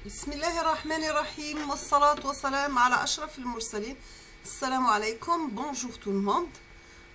بسم الله الرحمن الرحيم والصلاة والسلام على أشرف المرسلين. Assalamu alaikum, bonjour tout le monde.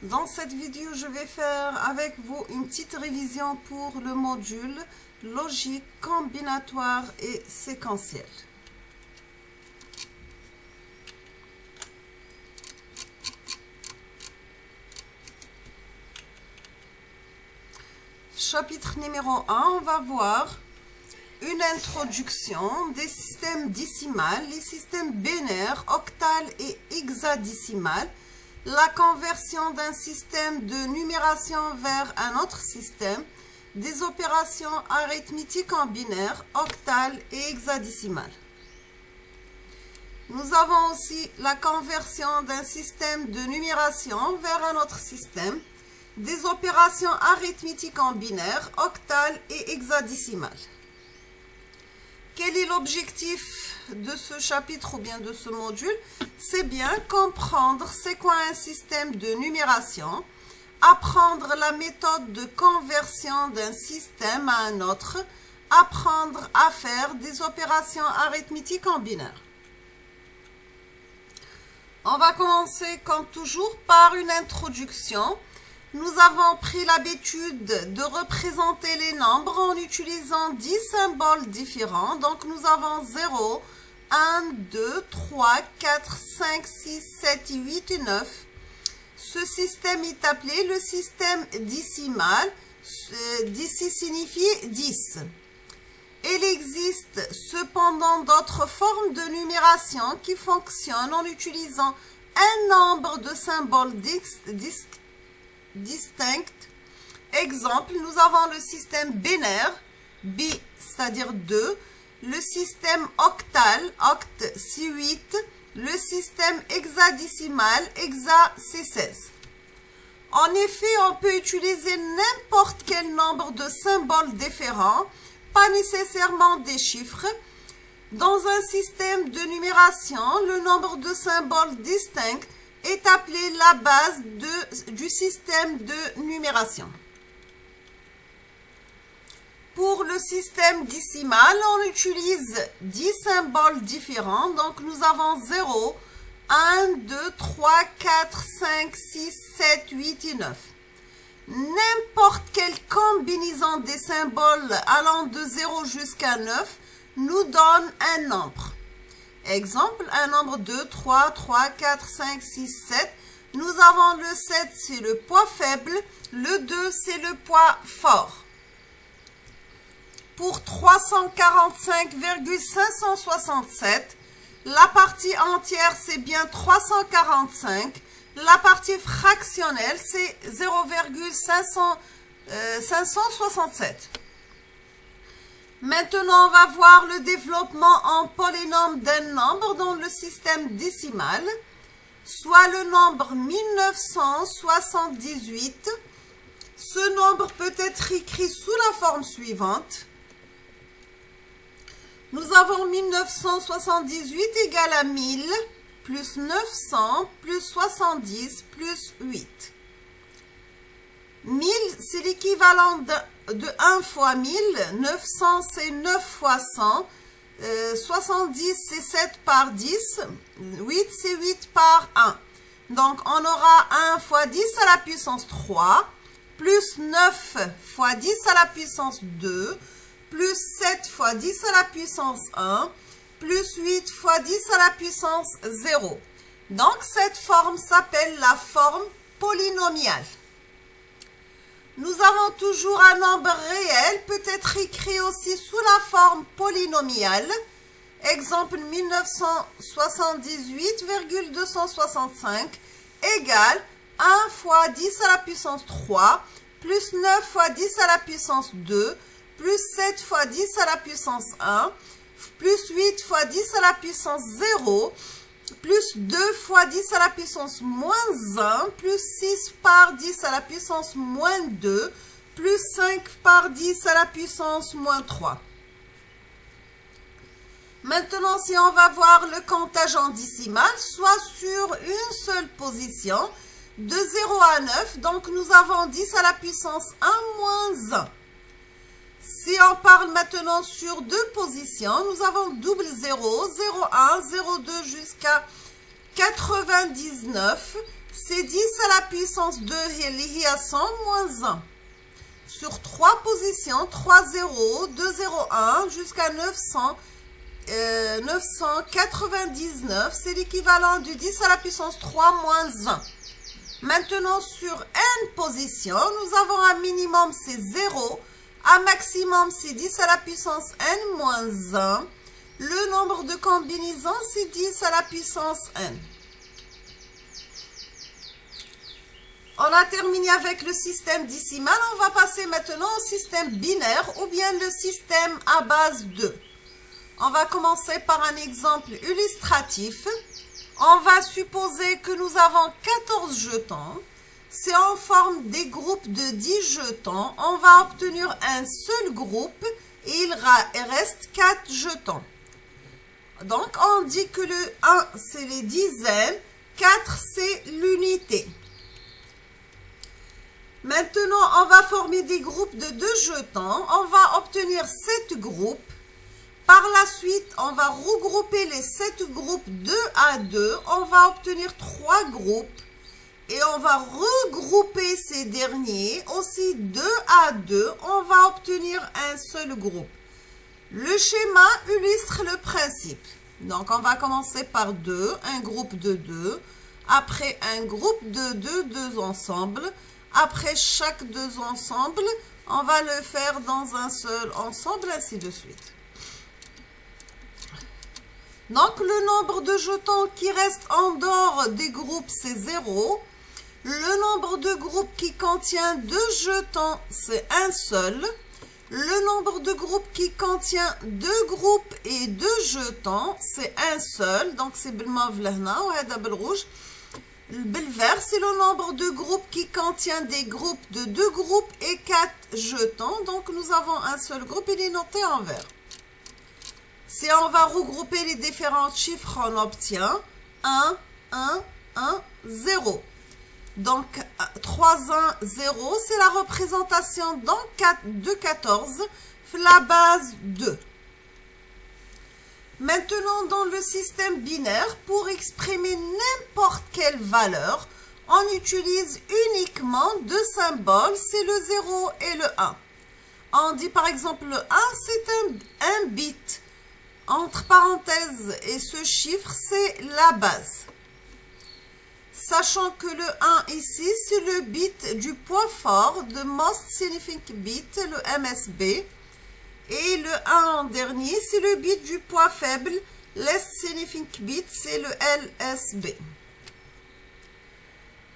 Dans cette vidéo, je vais faire avec vous une petite révision pour le module logique, combinatoire et séquentiel. Chapitre numéro 1, on va voir une introduction des systèmes décimales, les systèmes binaires, octales et hexadécimales, la conversion d'un système de numération vers un autre système, des opérations arithmétiques en binaire, octales et hexadécimales. Nous avons aussi la conversion d'un système de numération vers un autre système, des opérations arithmétiques en binaire, octales et hexadécimales. Quel est l'objectif de ce chapitre ou bien de ce module? C'est bien comprendre c'est quoi un système de numération, apprendre la méthode de conversion d'un système à un autre, apprendre à faire des opérations arithmétiques en binaire. On va commencer comme toujours par une introduction. Nous avons pris l'habitude de représenter les nombres en utilisant 10 symboles différents. Donc, nous avons 0, 1, 2, 3, 4, 5, 6, 7, 8 et 9. Ce système est appelé le système décimal. D'ici signifie 10. Il existe cependant d'autres formes de numération qui fonctionnent en utilisant un nombre de symboles distincts. Exemple, nous avons le système binaire, B, c'est-à-dire 2, le système octal, oct, c'est 8, le système hexadécimal, hexa, c'est 16. En effet, on peut utiliser n'importe quel nombre de symboles différents, pas nécessairement des chiffres. Dans un système de numération, le nombre de symboles distincts est appelé la base du système de numération. Pour le système décimal, on utilise 10 symboles différents. Donc, nous avons 0, 1, 2, 3, 4, 5, 6, 7, 8 et 9. N'importe quelle combinaison des symboles allant de 0 jusqu'à 9 nous donne un nombre. Exemple, un nombre 2, 3, 3, 4, 5, 6, 7. Nous avons le 7, c'est le poids faible. Le 2, c'est le poids fort. Pour 345,567, la partie entière, c'est bien 345. La partie fractionnelle, c'est 0,567. Maintenant, on va voir le développement en polynôme d'un nombre dans le système décimal, soit le nombre 1978. Ce nombre peut être écrit sous la forme suivante. Nous avons 1978 égale à 1000, plus 900, plus 70, plus 8. 1000, c'est l'équivalent de 1 fois 1000, 900 c'est 9 fois 100, 70 c'est 7 par 10, 8 c'est 8 par 1. Donc on aura 1 fois 10 à la puissance 3, plus 9 fois 10 à la puissance 2, plus 7 fois 10 à la puissance 1, plus 8 fois 10 à la puissance 0. Donc cette forme s'appelle la forme polynomiale. Nous avons toujours un nombre réel, peut être écrit aussi sous la forme polynomiale. Exemple 1978,265 égale 1 fois 10 à la puissance 3, plus 9 fois 10 à la puissance 2, plus 7 fois 10 à la puissance 1, plus 8 fois 10 à la puissance 0, plus 2 fois 10 à la puissance moins 1, plus 6 par 10 à la puissance moins 2, plus 5 par 10 à la puissance moins 3. Maintenant, si on va voir le comptage en décimal, soit sur une seule position, de 0 à 9, donc nous avons 10 à la puissance 1 moins 1. Si on parle maintenant sur deux positions, nous avons double 0, 0,1, 0,2 jusqu'à 99. C'est 10 à la puissance 2 lié à 100 moins 1. Sur trois positions, 3 0, 2 0,1 jusqu'à 999, c'est l'équivalent du 10 à la puissance 3 moins 1. Maintenant, sur n positions, nous avons un minimum, c'est 0. Un maximum, c'est 10 à la puissance n moins 1. Le nombre de combinaisons, c'est 10 à la puissance n. On a terminé avec le système décimal. On va passer maintenant au système binaire ou bien le système à base 2. On va commencer par un exemple illustratif. On va supposer que nous avons 14 jetons. Si on forme des groupes de 10 jetons, on va obtenir un seul groupe et il reste 4 jetons. Donc, on dit que le 1, c'est les dizaines, 4, c'est l'unité. Maintenant, on va former des groupes de 2 jetons. On va obtenir 7 groupes. Par la suite, on va regrouper les 7 groupes 2 à 2. On va obtenir 3 groupes. Et on va regrouper ces derniers aussi 2 à 2. On va obtenir un seul groupe. Le schéma illustre le principe. Donc, on va commencer par 2, un groupe de 2. Après, un groupe de 2 ensemble. Après chaque 2 ensembles, on va le faire dans un seul ensemble, ainsi de suite. Donc, le nombre de jetons qui restent en dehors des groupes, c'est 0. Le nombre de groupes qui contient 2 jetons, c'est un seul. Le nombre de groupes qui contient 2 groupes et 2 jetons, c'est un seul. Donc, c'est بالمauve لهنا وهذا بالrouge. Le vert, c'est le nombre de groupes qui contient des groupes de 2 groupes et 4 jetons. Donc, nous avons un seul groupe, il est noté en vert. Si on va regrouper les différents chiffres, on obtient 1, 1, 1, 0. Donc, 3, 1, 0, c'est la représentation de 14, la base 2. Maintenant, dans le système binaire, pour exprimer n'importe quelle valeur, on utilise uniquement 2 symboles, c'est le 0 et le 1. On dit par exemple le 1, c'est un bit. Entre parenthèses et ce chiffre, c'est la base. Sachant que le 1 ici, c'est le bit du point fort, de Most Significant Bit, le MSB. Et le 1 en dernier, c'est le bit du point faible, Least Significant Bit, c'est le LSB.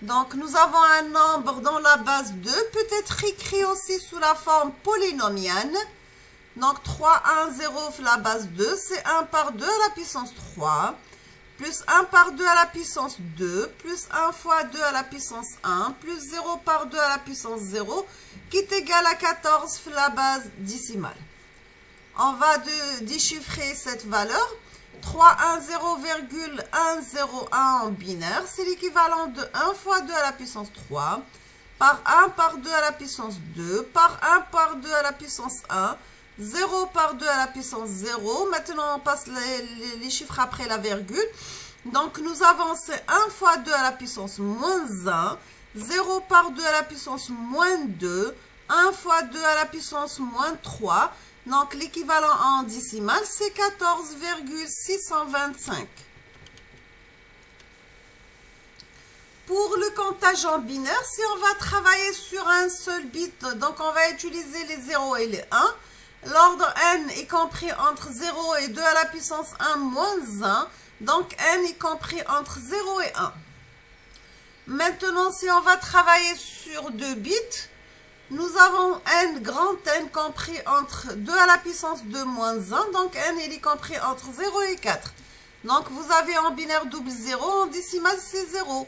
Donc, nous avons un nombre dans la base 2, peut être écrit aussi sous la forme polynomiale. Donc, 3, 1, 0, la base 2, c'est 1 par 2 à la puissance 3, plus 1 par 2 à la puissance 2, plus 1 fois 2 à la puissance 1, plus 0 par 2 à la puissance 0, qui est égal à 14, la base décimale. On va déchiffrer cette valeur. 310,101 en binaire, c'est l'équivalent de 1 fois 2 à la puissance 3, par 1 par 2 à la puissance 2, par 1 par 2 à la puissance 1, 0 par 2 à la puissance 0. Maintenant, on passe les chiffres après la virgule. Donc, nous avons c'est 1 fois 2 à la puissance moins 1, 0 par 2 à la puissance moins 2, 1 fois 2 à la puissance moins 3. Donc, l'équivalent en décimal, c'est 14,625. Pour le comptage en binaire, si on va travailler sur un seul bit, donc on va utiliser les 0 et les 1. L'ordre n est compris entre 0 et 2 à la puissance 1 moins 1. Donc, n est compris entre 0 et 1. Maintenant, si on va travailler sur 2 bits, nous avons n grand N compris entre 2 à la puissance 2 moins 1. Donc, n il est compris entre 0 et 4. Donc, vous avez en binaire double 0, en décimal c'est 0.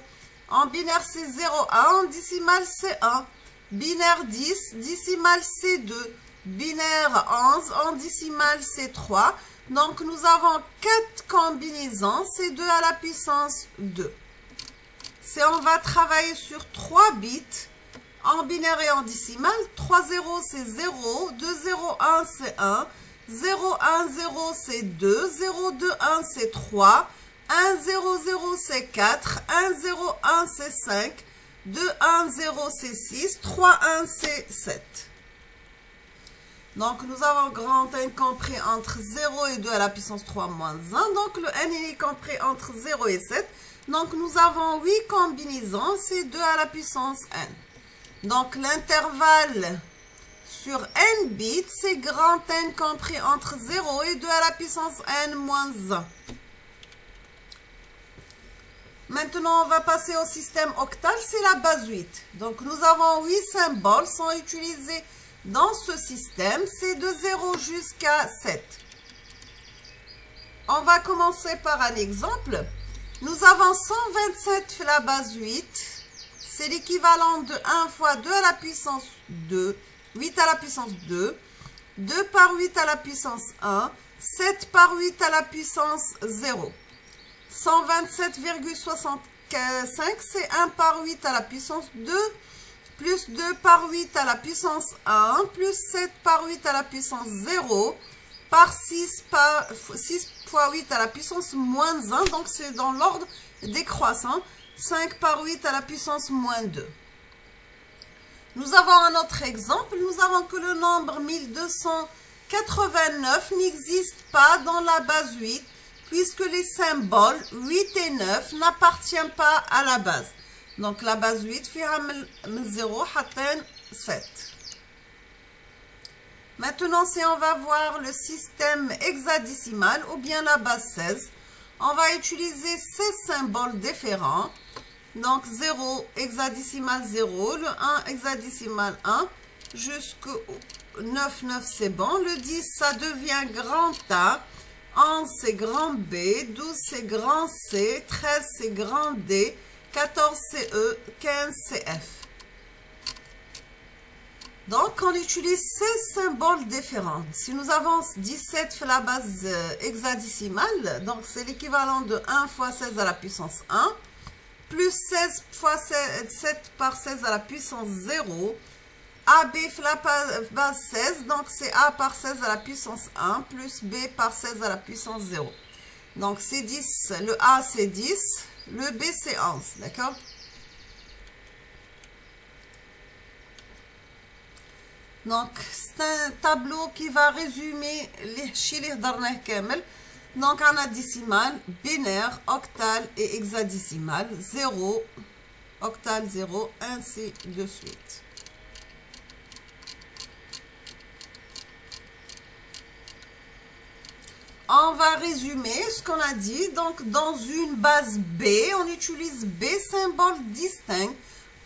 En binaire c'est 0, 1, en décimal c'est 1. Binaire 10, décimal c'est 2. Binaire 11, en décimal c'est 3. Donc, nous avons 4 combinaisons, c'est 2 à la puissance 2. Si on va travailler sur 3 bits, En binaire et en décimal, 3 0 c'est 0, 2 0 1 c'est 1, 0 1 0 c'est 2, 0 2 1 c'est 3, 1 0 0 c'est 4, 1 0 1 c'est 5, 2 1 0 c'est 6, 3 1 c'est 7. Donc, nous avons grand n compris entre 0 et 2 à la puissance 3 moins 1. Donc, le n est compris entre 0 et 7. Donc, nous avons 8 combinaisons, c'est 2 à la puissance n. Donc, l'intervalle sur n bits, c'est grand n compris entre 0 et 2 à la puissance n moins 1. Maintenant, on va passer au système octal, c'est la base 8. Donc, nous avons 8 symboles sont utilisés dans ce système, c'est de 0 jusqu'à 7. On va commencer par un exemple. Nous avons 127 la base 8. C'est l'équivalent de 1 fois 2 à la puissance 2. 8 à la puissance 2. 2 par 8 à la puissance 1. 7 par 8 à la puissance 0. 127,65, c'est 1 par 8 à la puissance 2. Plus 2 par 8 à la puissance 1, plus 7 par 8 à la puissance 0, par 6 fois 8 à la puissance moins 1, donc c'est dans l'ordre décroissant, 5 par 8 à la puissance moins 2. Nous avons un autre exemple, nous avons que le nombre 1289 n'existe pas dans la base 8, puisque les symboles 8 et 9 n'appartiennent pas à la base. Donc, la base 8, فيها من 0 حتى 7. Maintenant, si on va voir le système hexadécimal ou bien la base 16, on va utiliser 16 symboles différents. Donc, 0, hexadécimal 0, le 1, hexadécimal 1, jusqu'au 9, 9, c'est bon. Le 10, ça devient grand A. 11, c'est grand B. 12, c'est grand C. 13, c'est grand D. 14 c'est E, 15 c'est F. Donc, on utilise 16 symboles différents. Si nous avons 17 la base hexadécimale, donc c'est l'équivalent de 1 fois 16 à la puissance 1, plus 16 fois 7 par 16 à la puissance 0, AB la base 16, donc c'est A par 16 à la puissance 1, plus B par 16 à la puissance 0. Donc, c'est 10, le A c'est 10. Le B, c'est 11, d'accord? Donc, c'est un tableau qui va résumer les chiffres d'arnah kamel. Donc, on a décimal, binaire, octal et hexadécimal. 0, octal 0, ainsi de suite. On va résumer ce qu'on a dit. Donc, dans une base B, on utilise B symbole distinct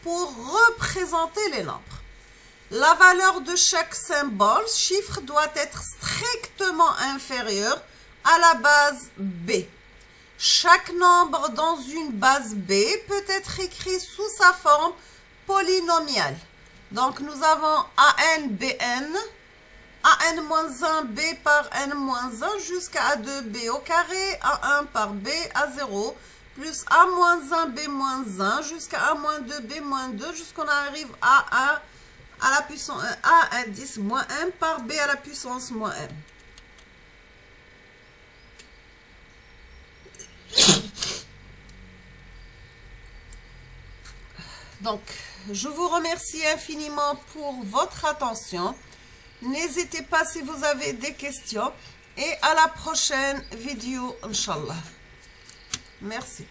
pour représenter les nombres. La valeur de chaque symbole, chiffre, doit être strictement inférieure à la base B. Chaque nombre dans une base B peut être écrit sous sa forme polynomiale. Donc, nous avons AN, BN. AN-1 B par N-1 jusqu'à A2B au carré, A1 par B, A0, plus A-1 B-1 jusqu'à A-2 B-2 jusqu'on arrive à A à la puissance A indice moins M par B à la puissance moins M. Donc, je vous remercie infiniment pour votre attention. N'hésitez pas si vous avez des questions et à la prochaine vidéo, Inch'Allah. Merci.